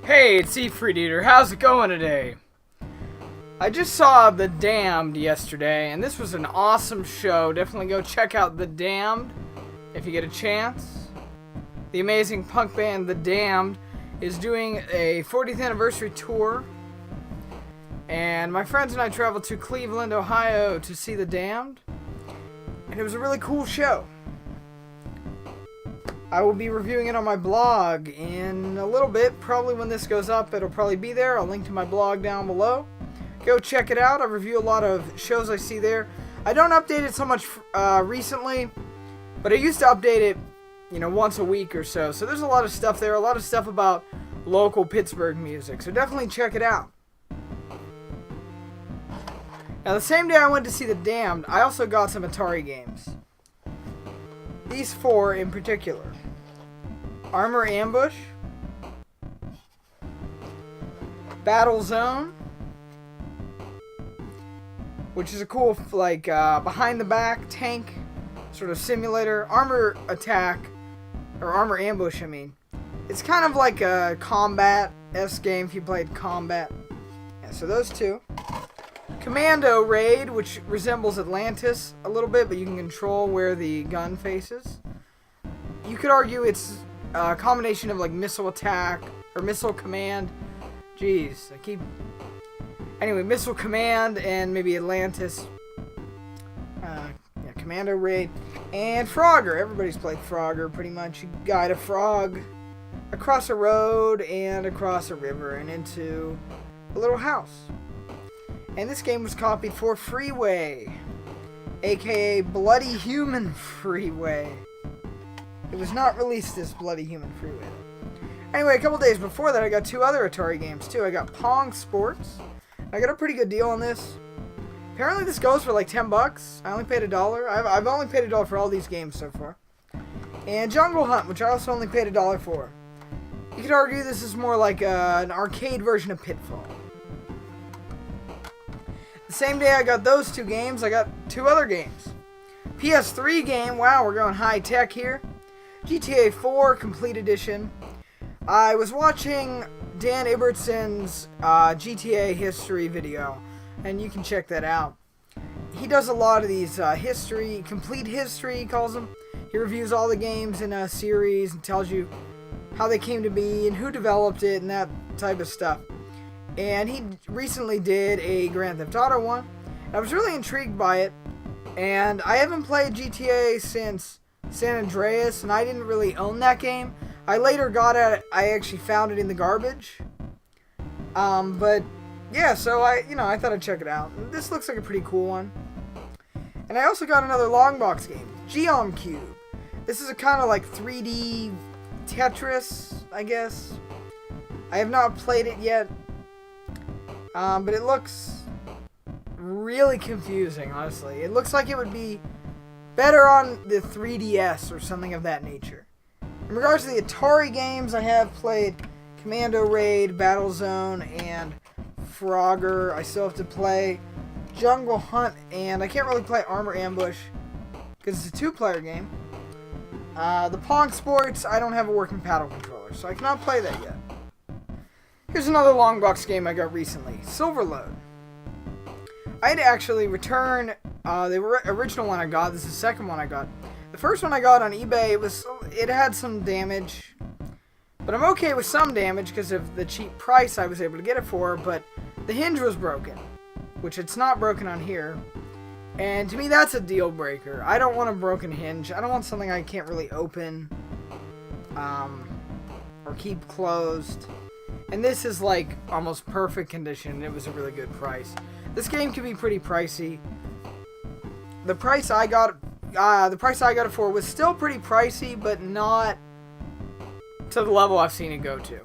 Hey, it's EfreetEater. How's it going today? I just saw The Damned yesterday, and this was an awesome show. Definitely go check out The Damned if you get a chance. The amazing punk band The Damned is doing a 40th anniversary tour, and my friends and I traveled to Cleveland, Ohio to see The Damned, and it was a really cool show. I will be reviewing it on my blog in a little bit. Probably when this goes up, it'll probably be there. I'll link to my blog down below. Go check it out. I review a lot of shows I see there. I don't update it so much recently, but I used to update it, once a week or so. So there's a lot of stuff there, a lot of stuff about local Pittsburgh music. So definitely check it out. Now, the same day I went to see The Damned, I also got some Atari games. These four in particular: Armor Ambush, Battle Zone, which is a cool, behind the back tank sort of simulator. Armor Attack, or Armor Ambush, I mean. It's kind of like a combat-esque game if you played combat. Yeah, so those two. Commando Raid, which resembles Atlantis a little bit, but you can control where the gun faces. You could argue it's a combination of Missile Attack or Missile Command. Jeez, Anyway, Missile Command and maybe Atlantis. Commando Raid. And Frogger. Everybody's played Frogger pretty much. You guide a frog across a road and across a river and into a little house. And this game was copied for Freeway, aka Bloody Human Freeway. It was not released as Bloody Human Freeway. Anyway, a couple days before that, I got two other Atari games too. I got Pong Sports. I got a pretty good deal on this. Apparently this goes for $10. I only paid $1. I've only paid $1 for all these games so far. And Jungle Hunt, which I also only paid $1 for. You could argue this is more like an arcade version of Pitfall. The same day I got those two games, I got two other games. PS3 game, wow, we're going high tech here. GTA 4 Complete Edition. I was watching Dan Ibertson's GTA history video, and you can check that out. He does a lot of these complete history, he calls them. He reviews all the games in a series and tells you how they came to be and who developed it and that type of stuff. And he recently did a Grand Theft Auto one. I was really intrigued by it. And I haven't played GTA since San Andreas, and I didn't really own that game. I later got it. I actually found it in the garbage. But yeah, so I thought I'd check it out. This looks like a pretty cool one. And I also got another long box game, Geom Cube. This is a kind of 3D Tetris, I guess. I have not played it yet. But it looks really confusing, honestly. It looks like it would be better on the 3DS or something of that nature. In regards to the Atari games, I have played Commando Raid, Battle Zone, and Frogger. I still have to play Jungle Hunt, and I can't really play Armor Ambush because it's a two-player game. The Pong Sports, I don't have a working paddle controller, so I cannot play that yet. Here's another long box game I got recently, Silver Lode. I had to actually return the original one I got. This is the second one I got. The first one I got on eBay, it had some damage, but I'm okay with some damage because of the cheap price I was able to get it for, but the hinge was broken, which it's not broken on here, and to me that's a deal breaker. I don't want a broken hinge. I don't want something I can't really open or keep closed. And this is almost perfect condition. It was a really good price. This game can be pretty pricey. The price I got it for was still pretty pricey, but not to the level I've seen it go to.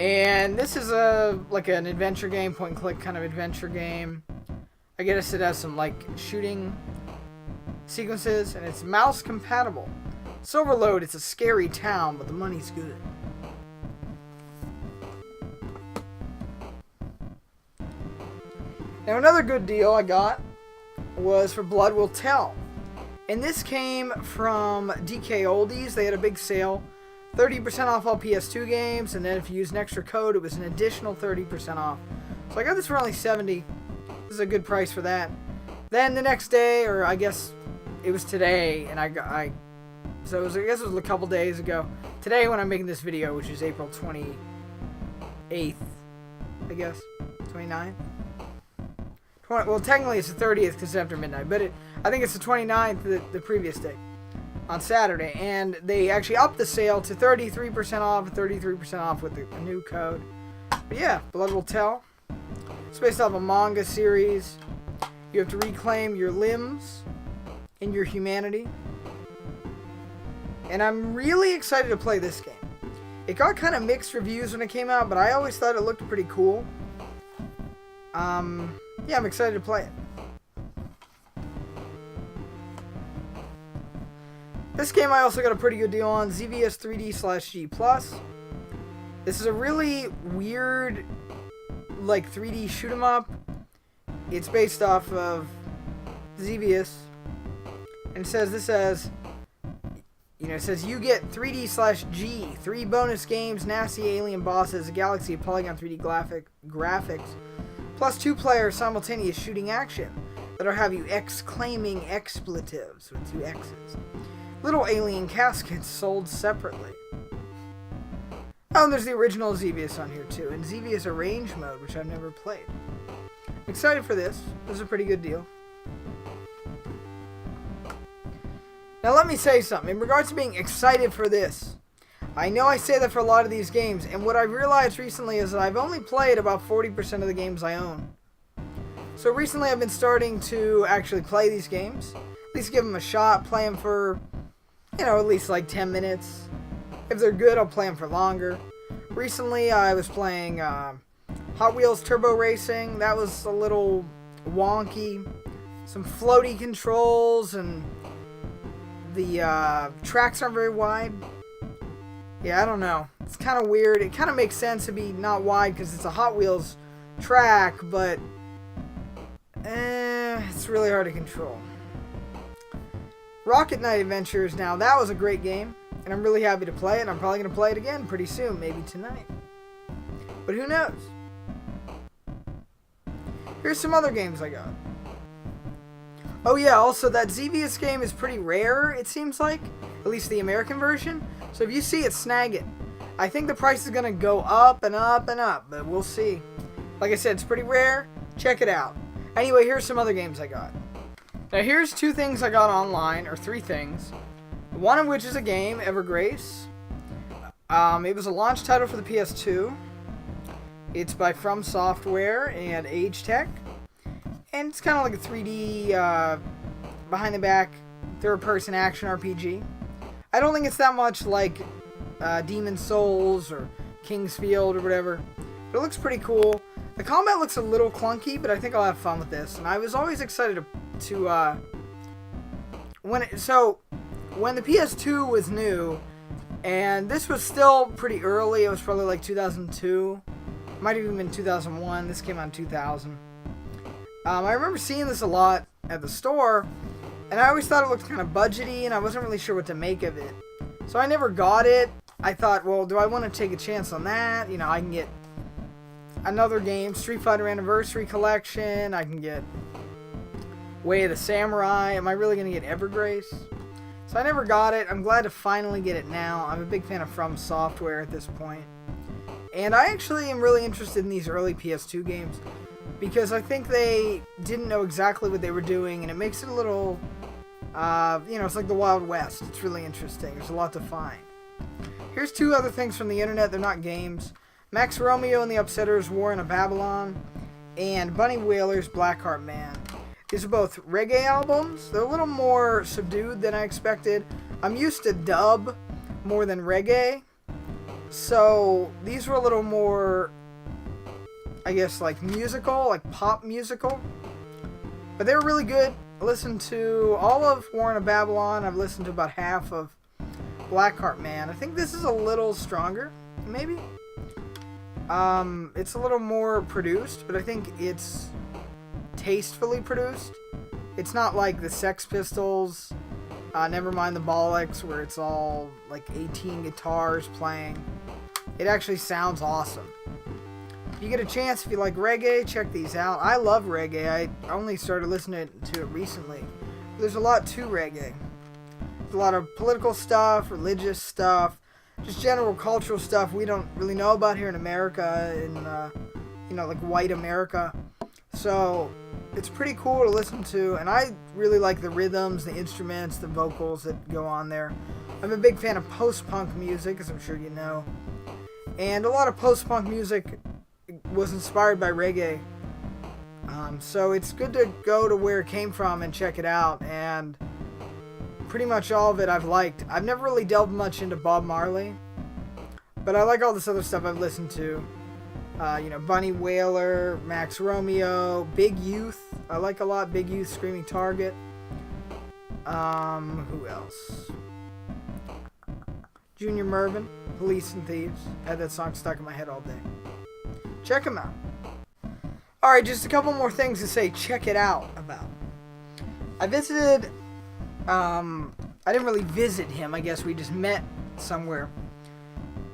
And this is an adventure game, point and click kind of adventure game. I guess it has some shooting sequences, and it's mouse compatible. Silver Lode, it's a scary town, but the money's good. Now another good deal I got was for Blood Will Tell. And this came from DK Oldies. They had a big sale. 30% off all PS2 games, and then if you use an extra code, it was an additional 30% off. So I got this for only $70. This is a good price for that. Then the next day, or I guess it was today, and I guess it was a couple days ago. Today when I'm making this video, which is April 28th, I guess, 29th. Well, technically it's the 30th because it's after midnight, but I think it's the 29th, the previous day, on Saturday, and they actually upped the sale to 33% off, 33% off with a new code. But yeah, Blood Will Tell. It's based off a manga series. You have to reclaim your limbs and your humanity. And I'm really excited to play this game. It got kind of mixed reviews when it came out, but I always thought it looked pretty cool. Yeah, I'm excited to play it. This game I also got a pretty good deal on, ZVS 3D/G+. This is a really weird, like, 3D shoot 'em up. It's based off of Devious, and it says you get 3D/G, 3 bonus games, nasty alien bosses, a galaxy of polygon 3D graphics, plus 2-player simultaneous shooting action that'll have you exclaiming expletives with 2 X's. Little alien caskets sold separately. Oh, and there's the original Xevious on here too, and Xevious Arrange mode, which I've never played. I'm excited for this. This is a pretty good deal. Now let me say something. In regards to being excited for this, I know I say that for a lot of these games, and what I've realized recently is that I've only played about 40% of the games I own. So recently I've been starting to actually play these games. At least give them a shot, play them for, at least like 10 minutes. If they're good, I'll play them for longer. Recently I was playing Hot Wheels Turbo Racing. That was a little wonky. Some floaty controls, and the tracks aren't very wide. Yeah, I don't know. It's kind of weird. It kind of makes sense to be not wide because it's a Hot Wheels track, but it's really hard to control. Rocket Knight Adventures, now that was a great game, and I'm really happy to play it, and I'm probably going to play it again pretty soon, maybe tonight. But who knows? Here's some other games I got. Oh yeah, also that Xevious game is pretty rare, it seems like. At least the American version. So if you see it, snag it. I think the price is going to go up and up and up, but we'll see. Like I said, it's pretty rare. Check it out. Anyway, here's some other games I got. Now here's 2 things I got online, or 3 things. One of which is a game, Evergrace. It was a launch title for the PS2. It's by From Software and Age Tech. And it's kind of like a 3D, behind the back, third-person action RPG. I don't think it's that much like Demon's Souls or King's Field or whatever. But it looks pretty cool. The combat looks a little clunky, but I think I'll have fun with this. And I was always excited to when the PS2 was new, and this was still pretty early. It was probably like 2002. Might have even been 2001. This came out in 2000. I remember seeing this a lot at the store, and I always thought it looked kind of budgety, and I wasn't really sure what to make of it. So I never got it. I thought, well, do I want to take a chance on that? I can get another game, Street Fighter Anniversary Collection. I can get Way of the Samurai. Am I really going to get Evergrace? So I never got it. I'm glad to finally get it now. I'm a big fan of From Software at this point. And I actually am really interested in these early PS2 games, because I think they didn't know exactly what they were doing, and it makes it a little, it's like the Wild West. It's really interesting. There's a lot to find. Here's 2 other things from the internet. They're not games. Max Romeo and the Upsetters' War in a Babylon, and Bunny Wailer's Blackheart Man. These are both reggae albums. They're a little more subdued than I expected. I'm used to dub more than reggae, so these were a little more, I guess, like musical, like pop musical. But they were really good. I listened to all of War in a Babylon. I've listened to about half of Blackheart Man. I think this is a little stronger, maybe. It's a little more produced, but I think it's tastefully produced. It's not like the Sex Pistols Never mind the bollocks where it's all like 18 guitars playing. It actually sounds awesome. If you get a chance, if you like reggae, check these out. I love reggae. I only started listening to it recently. There's a lot to reggae. There's a lot of political stuff, religious stuff, just general cultural stuff we don't really know about here in America, in like white America. So it's pretty cool to listen to, and I really like the rhythms, the instruments, the vocals that go on there. I'm a big fan of post-punk music, as I'm sure you know. And a lot of post-punk music was inspired by reggae. So it's good to go to where it came from and check it out. And pretty much all of it I've liked. I've never really delved much into Bob Marley, but I like all this other stuff I've listened to. Bunny Wailer, Max Romeo, Big Youth. I like a lot Big Youth, Screaming Target. Who else? Junior Murvin, Police and Thieves. I had that song stuck in my head all day. Check him out. Alright, just a couple more things to say check it out about. I visited, I didn't really visit him, I guess we just met somewhere.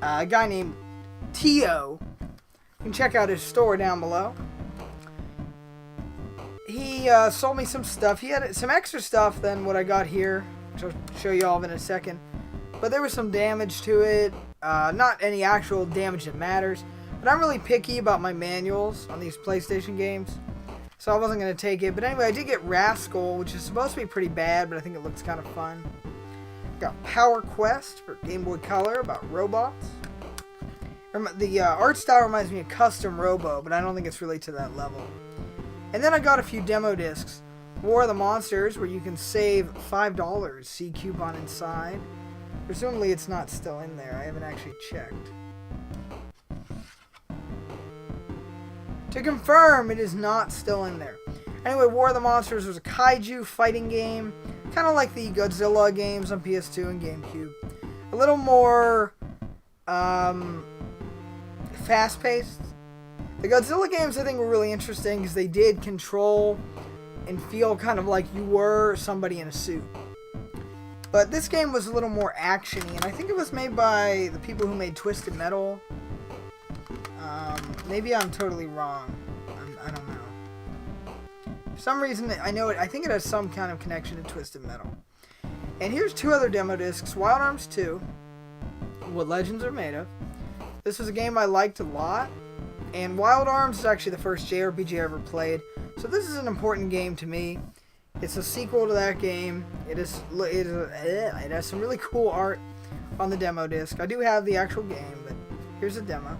A guy named Tio. You can check out his store down below. He sold me some stuff. He had some extra stuff than what I got here, which I'll show you all in a second. But there was some damage to it. Not any actual damage that matters. But I'm really picky about my manuals on these PlayStation games, so I wasn't going to take it. But anyway, I did get Rascal, which is supposed to be pretty bad, but I think it looks kind of fun. Got Power Quest for Game Boy Color about robots. The art style reminds me of Custom Robo, but I don't think it's really to that level. And then I got a few demo discs. War of the Monsters, where you can save $5. See coupon inside. Presumably it's not still in there. I haven't actually checked. To confirm, it is not still in there. Anyway, War of the Monsters was a kaiju fighting game, kind of like the Godzilla games on PS2 and GameCube. A little more fast-paced. The Godzilla games, I think, were really interesting because they did control and feel kind of like you were somebody in a suit. But this game was a little more actiony, and I think it was made by the people who made Twisted Metal. Maybe I'm totally wrong. I don't know. For some reason, I know it. I think it has some kind of connection to Twisted Metal. And here's two other demo discs. Wild Arms 2, What Legends Are Made Of. This was a game I liked a lot. And Wild Arms is actually the first JRPG I ever played. So this is an important game to me. It's a sequel to that game. It has some really cool art on the demo disc. I do have the actual game, but here's a demo.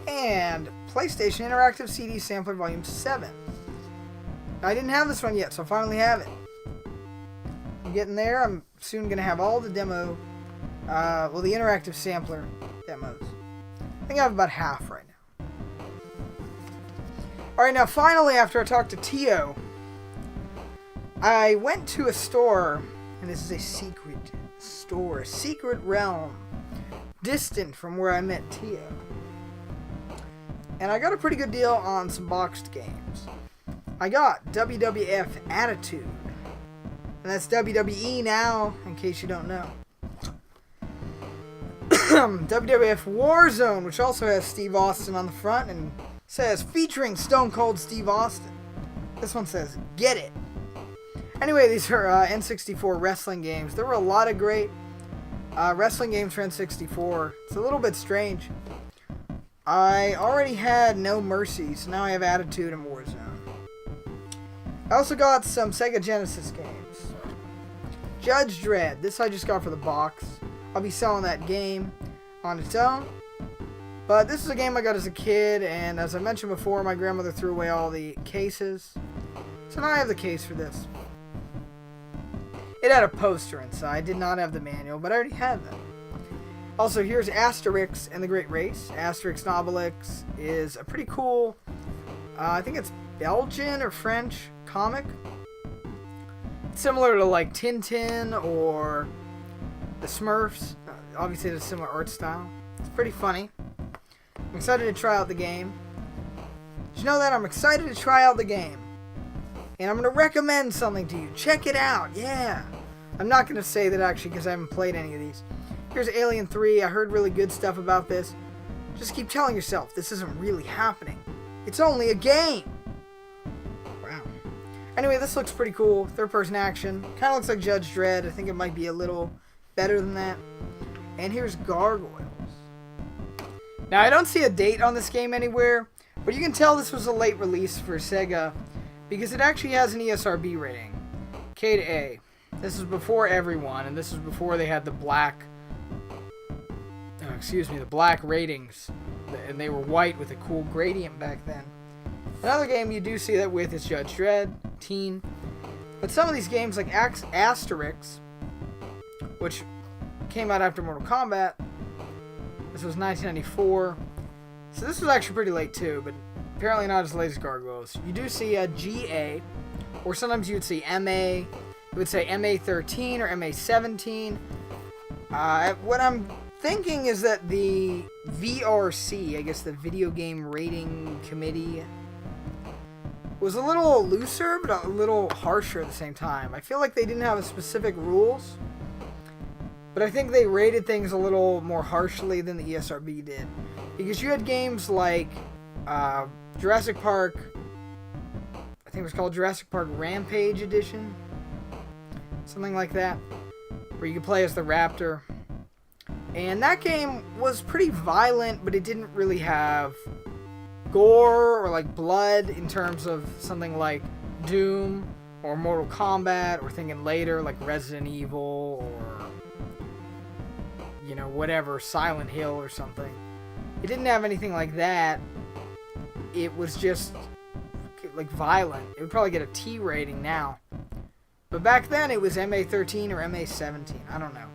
And PlayStation Interactive CD Sampler Volume 7. Now, I didn't have this one yet, so I finally have it. I'm getting there. I'm soon going to have all the demo, the interactive sampler demos. I think I have about half right now. Alright, now finally, after I talked to Tio, I went to a store, and this is a secret store, a secret realm, distant from where I met Tio. And I got a pretty good deal on some boxed games. I got WWF Attitude. And that's WWE now, in case you don't know. WWF Warzone, which also has Steve Austin on the front and says, featuring Stone Cold Steve Austin. This one says, get it. Anyway, these are N64 wrestling games. There were a lot of great wrestling games for N64. It's a little bit strange. I already had No Mercy, so now I have Attitude and Warzone. I also got some Sega Genesis games. Judge Dredd. This I just got for the box. I'll be selling that game on its own. But this is a game I got as a kid, and as I mentioned before, my grandmother threw away all the cases. So now I have the case for this. It had a poster inside. I did not have the manual, but I already had that. Also, here's Asterix and the Great Race. Asterix and Obelix is a pretty cool, I think it's Belgian or French comic. Similar to like Tintin or the Smurfs. Obviously, it's a similar art style. It's pretty funny. I'm excited to try out the game. Did you know that? I'm excited to try out the game. And I'm going to recommend something to you. Check it out. Yeah. I'm not going to say that actually because I haven't played any of these. Here's Alien 3. I heard really good stuff about this. Just keep telling yourself this isn't really happening. It's only a game. Wow. Anyway, this looks pretty cool. Third-person action. Kind of looks like Judge Dredd. I think it might be a little better than that. And here's Gargoyles. Now, I don't see a date on this game anywhere, but you can tell this was a late release for Sega because it actually has an ESRB rating. K to A. This is before everyone, and this is before they had the black... the black ratings. And they were white with a cool gradient back then. Another game you do see that with is Judge Dredd, Teen. But some of these games like Asterix, which came out after Mortal Kombat. This was 1994. So this was actually pretty late too, but apparently not as late as Gargoyles. You do see a GA, or sometimes you would see MA. You would say MA13 or MA17. What I'm thinking is that the VRC, I guess the Video Game Rating Committee, was a little looser, but a little harsher at the same time. I feel like they didn't have a specific rules, but I think they rated things a little more harshly than the ESRB did. Because you had games like Jurassic Park, I think it was called Jurassic Park Rampage Edition, something like that, where you could play as the raptor. And that game was pretty violent, but it didn't really have gore or like blood in terms of something like Doom or Mortal Kombat, or thinking later like Resident Evil or, you know, whatever, Silent Hill or something. It didn't have anything like that. It was just like violent. It would probably get a T rating now. But back then it was MA13 or MA17. I don't know.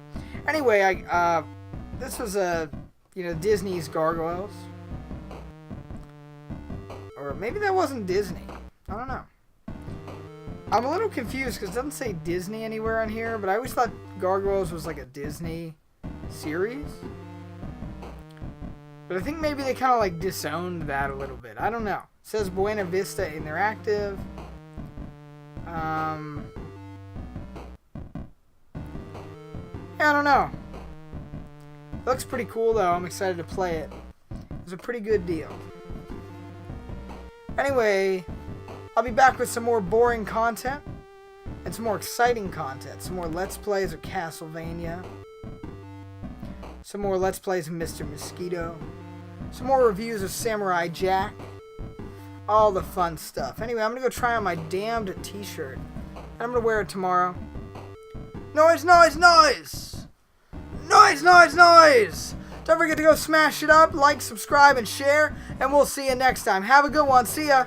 Anyway, this was Disney's Gargoyles. Or maybe that wasn't Disney. I don't know. I'm a little confused because it doesn't say Disney anywhere on here, but I always thought Gargoyles was like a Disney series. But I think maybe they kind of like disowned that a little bit. I don't know. It says Buena Vista Interactive. Yeah, I don't know. It looks pretty cool though. I'm excited to play it. It's a pretty good deal. Anyway, I'll be back with some more boring content and some more exciting content. Some more Let's Plays of Castlevania. Some more Let's Plays of Mr. Mosquito. Some more reviews of Samurai Jack. All the fun stuff. Anyway, I'm going to go try on my damned t-shirt. And I'm going to wear it tomorrow. Noise, noise, noise! Noise, noise, noise! Don't forget to go smash it up, like, subscribe, and share. And we'll see you next time. Have a good one. See ya!